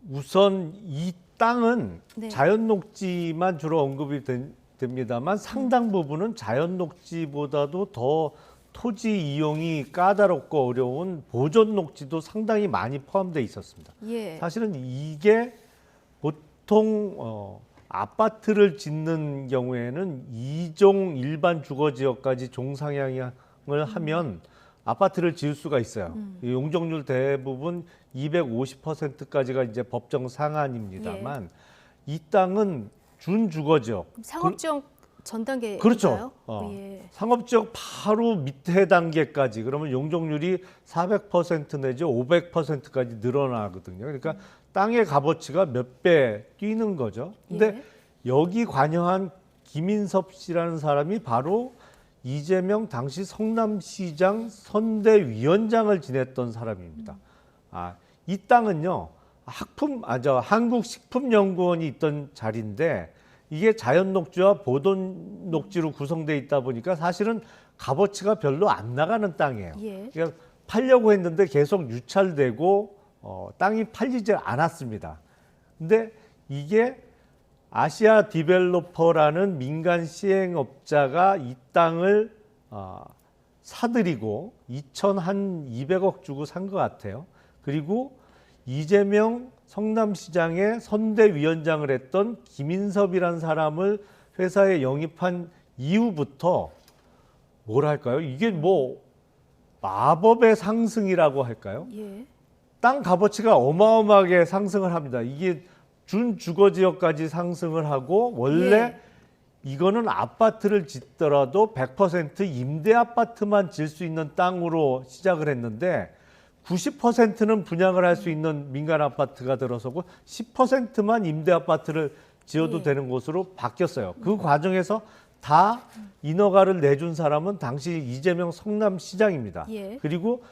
우선 이 땅은 네. 자연 녹지만 주로 언급이 됩니다만 상당 부분은 자연 녹지보다도 더 토지 이용이 까다롭고 어려운 보존 녹지도 상당히 많이 포함되어 있었습니다. 예. 사실은 이게 보통 아파트를 짓는 경우에는 2종 일반 주거지역까지 종상향을 하면 아파트를 지을 수가 있어요. 이 용적률 대부분 250%까지가 이제 법정 상한입니다만 이 땅은 준주거지역. 상업지역 전 단계인가요? 그렇죠. 예. 상업지역 바로 밑에 단계까지 그러면 용적률이 400% 내지 500%까지 늘어나거든요. 그러니까 땅의 값어치가 몇 배 뛰는 거죠. 근데 예. 여기 관여한 김인섭 씨라는 사람이 바로 이재명 당시 성남시장 선대위원장을 지냈던 사람입니다. 이 땅은요, 한국식품연구원이 있던 자리인데 이게 자연녹지와 보존녹지로 구성되어 있다 보니까 사실은 값어치가 별로 안 나가는 땅이에요. 예. 그러니까 팔려고 했는데 계속 유찰되고 땅이 팔리지 않았습니다. 근데 이게 아시아 디벨로퍼라는 민간 시행업자가 이 땅을 사들이고 2,200억 주고 산 것 같아요. 그리고 이재명 성남시장의 선대위원장을 했던 김인섭이라는 사람을 회사에 영입한 이후부터 뭐랄까요? 이게 뭐 마법의 상승이라고 할까요? 예. 땅 값어치가 어마어마하게 상승을 합니다. 이게 준주거지역까지 상승을 하고 원래 예. 이거는 아파트를 짓더라도 100% 임대 아파트만 질 수 있는 땅으로 시작을 했는데 90%는 분양을 할 수 있는 민간 아파트가 들어서고 10%만 임대 아파트를 지어도 예. 되는 곳으로 바뀌었어요. 그 과정에서 다 인허가를 내준 사람은 당시 이재명 성남시장입니다. 예. 그리고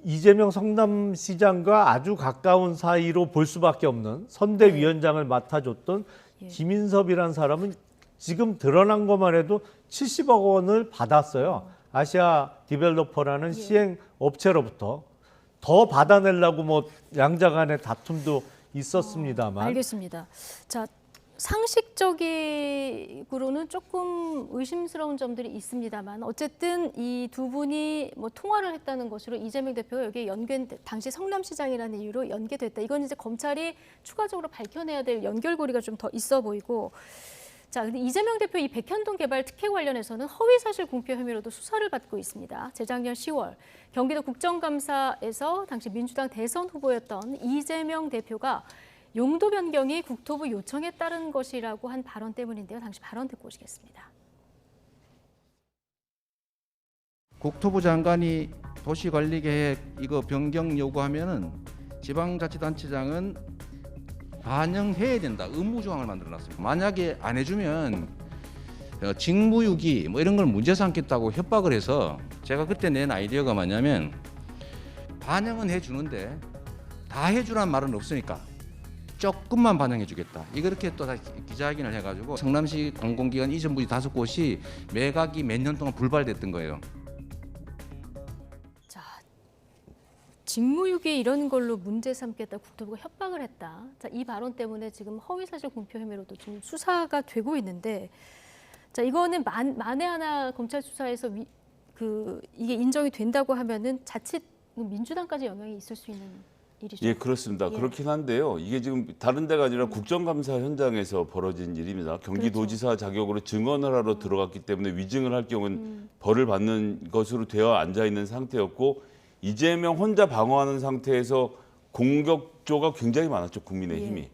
이재명 성남시장과 아주 가까운 사이로 볼 수밖에 없는 선대위원장을 맡아줬던 예. 김인섭이라는 사람은 지금 드러난 것만 해도 70억 원을 받았어요. 아시아 디벨로퍼라는 시행 업체로부터. 더 받아내려고 뭐 양자 간의 다툼도 있었습니다만. 알겠습니다. 자, 상식적으로는 조금 의심스러운 점들이 있습니다만 어쨌든 이 두 분이 뭐 통화를 했다는 것으로 이재명 대표가 여기에 당시 성남시장이라는 이유로 연계됐다. 이건 이제 검찰이 추가적으로 밝혀내야 될 연결고리가 좀 더 있어 보이고. 자, 근데 이재명 대표 이 백현동 개발 특혜 관련해서는 허위사실 공표 혐의로도 수사를 받고 있습니다. 재작년 10월 경기도 국정감사에서 당시 민주당 대선 후보였던 이재명 대표가 용도 변경이 국토부 요청에 따른 것이라고 한 발언 때문인데요. 당시 발언 듣고 오시겠습니다. 국토부 장관이 도시관리계획 이거 변경 요구하면은 지방자치단체장은 반영해야 된다. 의무조항을 만들어놨습니다. 만약에 안 해주면 직무유기 뭐 이런 걸 문제 삼겠다고 협박을 해서 제가 그때 낸 아이디어가 뭐냐면 반영은 해주는데 다 해주란 말은 없으니까 조금만 반영해주겠다. 이렇게 또 다시 기자회견을 해가지고 성남시 공공기관 이전 부지 5곳이 매각이 몇 년 동안 불발됐던 거예요. 직무유기 이런 걸로 문제 삼겠다 국토부가 협박을 했다. 자, 이 발언 때문에 지금 허위사실 공표 혐의로도 지금 수사가 되고 있는데, 자, 이거는 만에 하나 검찰 수사에서 이게 인정이 된다고 하면은 자칫 민주당까지 영향이 있을 수 있는 일이죠. 예, 그렇습니다. 예. 그렇긴 한데요. 이게 지금 다른 데가 아니라 국정감사 현장에서 벌어진 일입니다. 경기도지사 자격으로 증언을 하러 들어갔기 때문에 위증을 할 경우는 벌을 받는 것으로 되어 앉아 있는 상태였고, 이재명 혼자 방어하는 상태에서 공격조가 굉장히 많았죠, 국민의힘이. 예.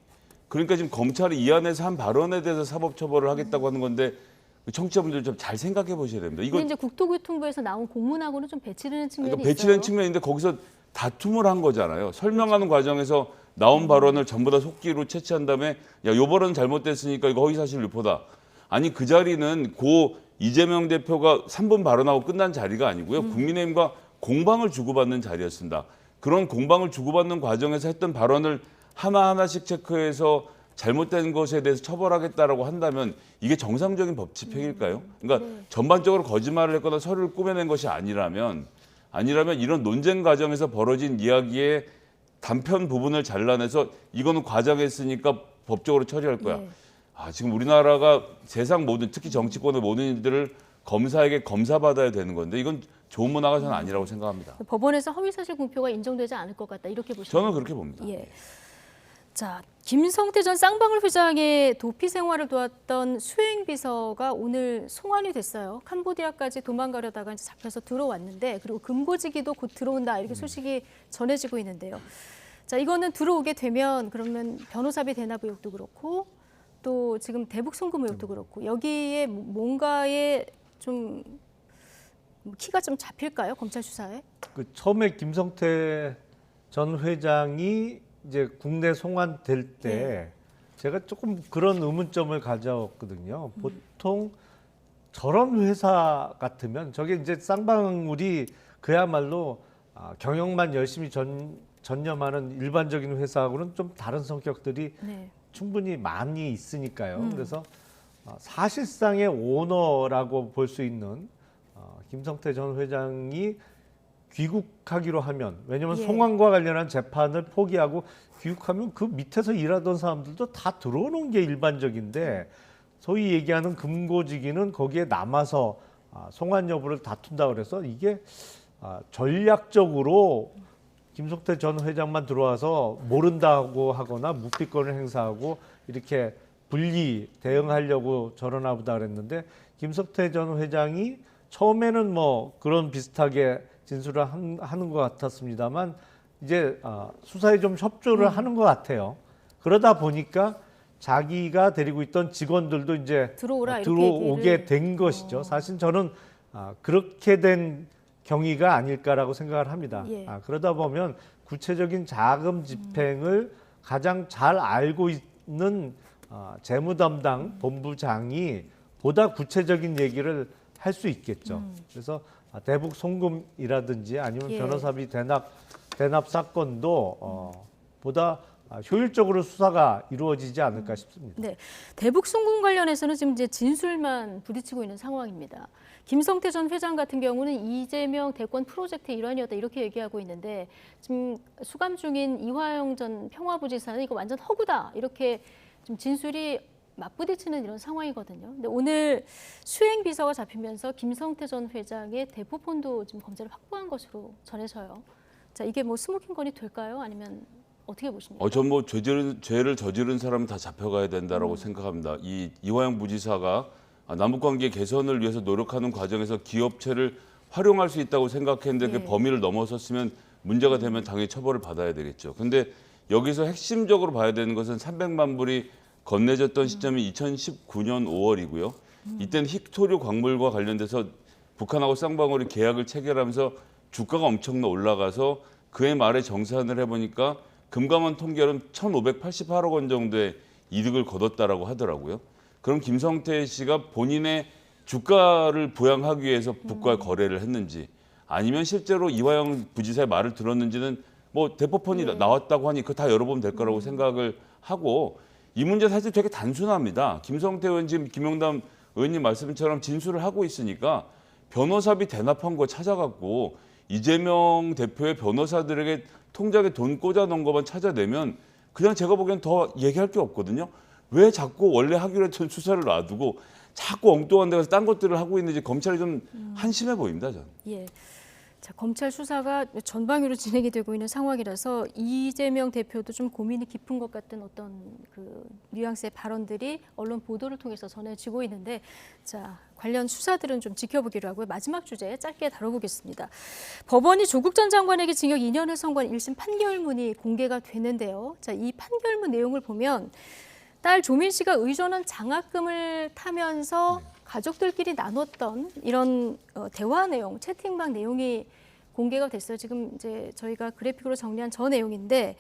그러니까 지금 검찰이 이 안에서 한 발언에 대해서 사법처벌을 하겠다고 하는 건데 청취자분들 좀 잘 생각해 보셔야 됩니다. 이거 이제 국토교통부에서 나온 공문하고는 좀 배치되는 측면이 그러니까 배치된 있어요. 측면인데 거기서 다툼을 한 거잖아요. 설명하는 과정에서 나온 발언을 전부 다 속기로 채취한 다음에 야, 요 발언은 잘못됐으니까 이거 허위사실 유포다. 아니 그 자리는 고 이재명 대표가 3분 발언하고 끝난 자리가 아니고요. 국민의힘과 공방을 주고받는 자리였습니다. 그런 공방을 주고받는 과정에서 했던 발언을 하나하나씩 체크해서 잘못된 것에 대해서 처벌하겠다라고 한다면 이게 정상적인 법 집행일까요? 그러니까 전반적으로 거짓말을 했거나 서류를 꾸며낸 것이 아니라면 이런 논쟁 과정에서 벌어진 이야기의 단편 부분을 잘라내서 이거는 과장했으니까 법적으로 처리할 거야. 예. 지금 우리나라가 세상 모든 특히 정치권의 모든 일들을 검사에게 검사받아야 되는 건데 이건 좋은 문화가 저는 아니라고 생각합니다. 법원에서 허위사실 공표가 인정되지 않을 것 같다. 이렇게 보시면 저는 그렇게 봅니다. 예. 자, 김성태 전 쌍방울 회장의 도피 생활을 도왔던 수행비서가 오늘 송환이 됐어요. 캄보디아까지 도망가려다가 이제 잡혀서 들어왔는데 그리고 금보지기도 곧 들어온다 이렇게 소식이 전해지고 있는데요. 자, 이거는 들어오게 되면 그러면 변호사비 대납 의혹도 그렇고 또 지금 대북 송금 의혹도 그렇고 여기에 뭔가에 좀 키가 좀 잡힐까요? 검찰 수사에? 처음에 김성태 전 회장이 이제 국내 송환될 때 제가 조금 그런 의문점을 가졌거든요. 보통 저런 회사 같으면 저게 이제 쌍방울이 그야말로 경영만 열심히 전념하는 일반적인 회사하고는 좀 다른 성격들이 네. 충분히 많이 있으니까요. 그래서 사실상의 오너라고 볼 수 있는 김성태 전 회장이 귀국하기로 하면, 왜냐하면 예. 송환과 관련한 재판을 포기하고 귀국하면 그 밑에서 일하던 사람들도 다 들어오는 게 일반적인데, 소위 얘기하는 금고지기는 거기에 남아서 송환 여부를 다툰다 그래서 이게 전략적으로 김성태 전 회장만 들어와서 모른다고 하거나 무피권을 행사하고 이렇게 분리 대응하려고 저러나 보다 그랬는데, 김성태 전 회장이 처음에는 뭐 그런 비슷하게 진술을 하는 것 같았습니다만 이제 수사에 좀 협조를 하는 것 같아요. 그러다 보니까 자기가 데리고 있던 직원들도 이제 들어오라, 이렇게 들어오게 얘기를. 된 것이죠. 사실 저는 그렇게 된 경위가 아닐까라고 생각을 합니다. 예. 그러다 보면 구체적인 자금 집행을 가장 잘 알고 있는 재무 담당 본부장이 보다 구체적인 얘기를 할 수 있겠죠. 그래서 대북 송금이라든지 아니면 예. 변호사비 대납 사건도 보다 효율적으로 수사가 이루어지지 않을까 싶습니다. 네, 대북 송금 관련해서는 지금 이제 진술만 부딪히고 있는 상황입니다. 김성태 전 회장 같은 경우는 이재명 대권 프로젝트의 일환이었다 이렇게 얘기하고 있는데, 지금 수감 중인 이화영 전 평화부지사는 이거 완전 허구다 이렇게 좀 진술이 맞부딪히는 이런 상황이거든요. 근데 오늘 수행 비서가 잡히면서 김성태 전 회장의 대포폰도 지금 검찰이 확보한 것으로 전해져요. 자, 이게 뭐 스모킹 건이 될까요? 아니면 어떻게 보십니까? 전 뭐 죄를 저지른 사람은 다 잡혀가야 된다라고 생각합니다. 이화영 부지사가 남북관계 개선을 위해서 노력하는 과정에서 기업체를 활용할 수 있다고 생각했는데 그 범위를 넘어섰으면 문제가 되면 당연히 처벌을 받아야 되겠죠. 근데 여기서 핵심적으로 봐야 되는 것은 300만 불이 건네졌던 시점이 2019년 5월이고요. 이때는 힉토류 광물과 관련돼서 북한하고 쌍방울이 계약을 체결하면서 주가가 엄청나 올라가서 그해 말에 정산을 해보니까 금감원 통계로는 1,588억 원 정도의 이득을 거뒀다라고 하더라고요. 그럼 김성태 씨가 본인의 주가를 부양하기 위해서 북과 거래를 했는지, 아니면 실제로 이화영 부지사의 말을 들었는지는 뭐 대포폰이 나왔다고 하니 그거 다 열어보면 될 거라고 생각을 하고, 이 문제 사실 되게 단순합니다. 김성태 의원, 지금 김영남 의원님 말씀처럼 진술을 하고 있으니까 변호사비 대납한 거 찾아갖고 이재명 대표의 변호사들에게 통장에 돈 꽂아 놓은 것만 찾아내면 그냥 제가 보기엔 더 얘기할 게 없거든요. 왜 자꾸 원래 하기로 했던 수사를 놔두고 자꾸 엉뚱한 데 가서 딴 것들을 하고 있는지 검찰이 좀 한심해 보입니다, 저는. 예. 자, 검찰 수사가 전방위로 진행이 되고 있는 상황이라서 이재명 대표도 좀 고민이 깊은 것 같은 어떤 그 뉘앙스의 발언들이 언론 보도를 통해서 전해지고 있는데, 자, 관련 수사들은 좀 지켜보기로 하고요. 마지막 주제 짧게 다뤄보겠습니다. 법원이 조국 전 장관에게 징역 2년을 선고한 1심 판결문이 공개가 되는데요. 자, 이 판결문 내용을 보면 딸 조민 씨가 의존한 장학금을 타면서 가족들끼리 나눴던 이런 대화 내용, 채팅방 내용이 공개가 됐어요. 지금 이제 저희가 그래픽으로 정리한 저 내용인데,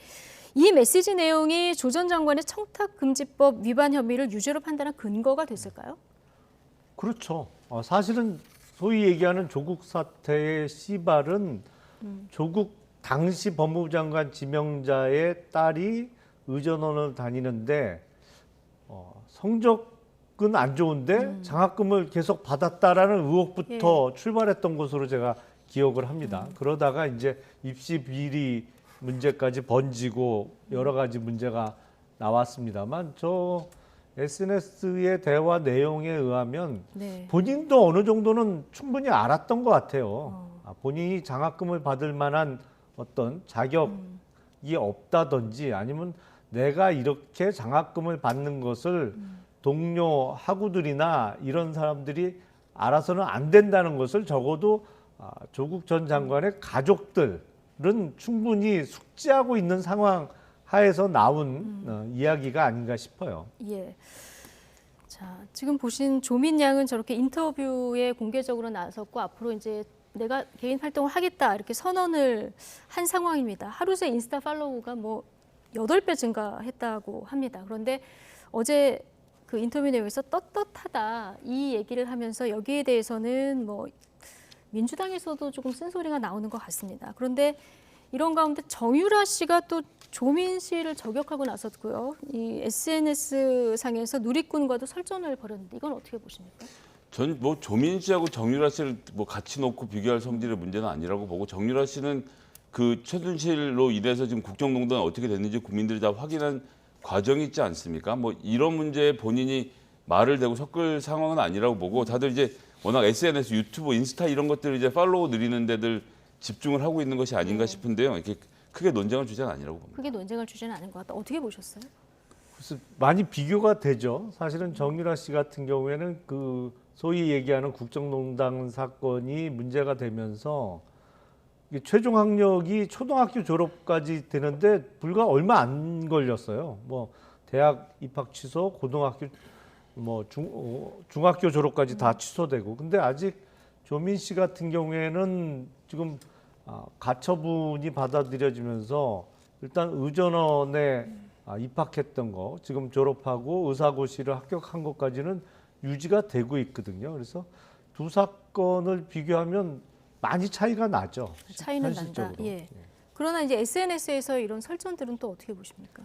이 메시지 내용이 조 전 장관의 청탁금지법 위반 혐의를 유죄로 판단한 근거가 됐을까요? 그렇죠. 사실은 소위 얘기하는 조국 사태의 씨발은 조국 당시 법무부 장관 지명자의 딸이 의전원을 다니는데 성적은 안 좋은데 장학금을 계속 받았다라는 의혹부터 출발했던 것으로 제가 기억을 합니다. 그러다가 이제 입시 비리 문제까지 번지고 여러 가지 문제가 나왔습니다만, 저 SNS의 대화 내용에 의하면 본인도 어느 정도는 충분히 알았던 것 같아요. 본인이 장학금을 받을 만한 어떤 자격이 없다든지, 아니면 내가 이렇게 장학금을 받는 것을 동료 학우들이나 이런 사람들이 알아서는 안 된다는 것을 적어도 조국 전 장관의 가족들은 충분히 숙지하고 있는 상황 하에서 나온 이야기가 아닌가 싶어요. 예. 자, 지금 보신 조민 양은 저렇게 인터뷰에 공개적으로 나섰고 앞으로 이제 내가 개인 활동을 하겠다 이렇게 선언을 한 상황입니다. 하루 새 인스타 팔로우가 뭐 8배 증가했다고 합니다. 그런데 어제 그 인터뷰 내용에서 떳떳하다 이 얘기를 하면서 여기에 대해서는 뭐 민주당에서도 조금 쓴소리가 나오는 것 같습니다. 그런데 이런 가운데 정유라 씨가 또 조민 씨를 저격하고 나섰고요. 이 SNS 상에서 누리꾼과도 설전을 벌였는데 이건 어떻게 보십니까? 전 뭐 조민 씨하고 정유라 씨를 뭐 같이 놓고 비교할 성질의 문제는 아니라고 보고, 정유라 씨는 그 최순실로 인해서 지금 국정농단이 어떻게 됐는지 국민들이 다 확인한 과정이 있지 않습니까? 뭐 이런 문제에 본인이 말을 대고 섞을 상황은 아니라고 보고, 다들 이제 워낙 SNS, 유튜브, 인스타 이런 것들을 이제 팔로우 늘리는 데들 집중을 하고 있는 것이 아닌가 싶은데요. 이렇게 크게 논쟁할 주제는 아니라고 봅니다. 크게 논쟁할 주제는 아닌 것 같다. 어떻게 보셨어요? 그래서 많이 비교가 되죠. 사실은 정유라 씨 같은 경우에는 그 소위 얘기하는 국정농단 사건이 문제가 되면서 이게 최종 학력이 초등학교 졸업까지 되는데 불과 얼마 안 걸렸어요. 뭐 대학 입학 취소, 고등학교 뭐 중학교 졸업까지 다 취소되고. 근데 아직 조민 씨 같은 경우에는 지금 가처분이 받아들여지면서 일단 의전원에 입학했던 거, 지금 졸업하고 의사고시를 합격한 것까지는 유지가 되고 있거든요. 그래서 두 사건을 비교하면 많이 차이가 나죠. 차이는 현실적으로. 난다. 예. 그러나 이제 SNS에서 이런 설전들은 또 어떻게 보십니까?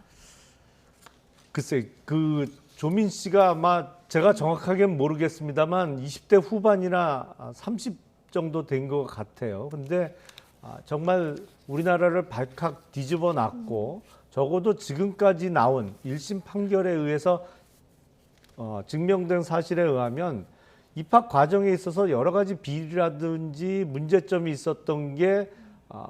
글쎄, 그 조민 씨가 아마 제가 정확하게는 모르겠습니다만 20대 후반이나 30 정도 된 것 같아요. 근데 정말 우리나라를 발칵 뒤집어 놨고 적어도 지금까지 나온 1심 판결에 의해서 증명된 사실에 의하면 입학 과정에 있어서 여러 가지 비리라든지 문제점이 있었던 게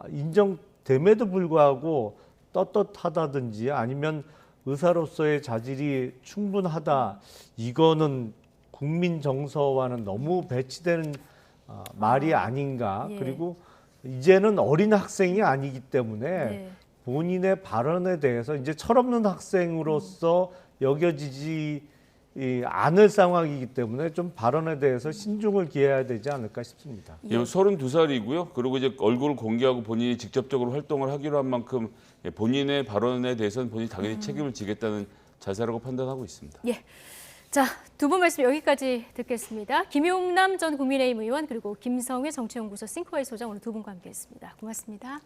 인정됨에도 불구하고 떳떳하다든지 아니면 의사로서의 자질이 충분하다, 이거는 국민 정서와는 너무 배치되는 말이 아닌가. 예. 그리고 이제는 어린 학생이 아니기 때문에 네. 본인의 발언에 대해서 이제 철없는 학생으로서 여겨지지 않을 상황이기 때문에 좀 발언에 대해서 신중을 기해야 되지 않을까 싶습니다. 예, 32살이고요. 그리고 이제 얼굴을 공개하고 본인이 직접적으로 활동을 하기로 한 만큼 본인의 발언에 대해서는 본인이 당연히 책임을 지겠다는 자세라고 판단하고 있습니다. 예. 자, 두 분 말씀 여기까지 듣겠습니다. 김용남 전 국민의힘 의원 그리고 김성회 정치연구소 싱크와이 소장 오늘 두 분과 함께했습니다. 고맙습니다.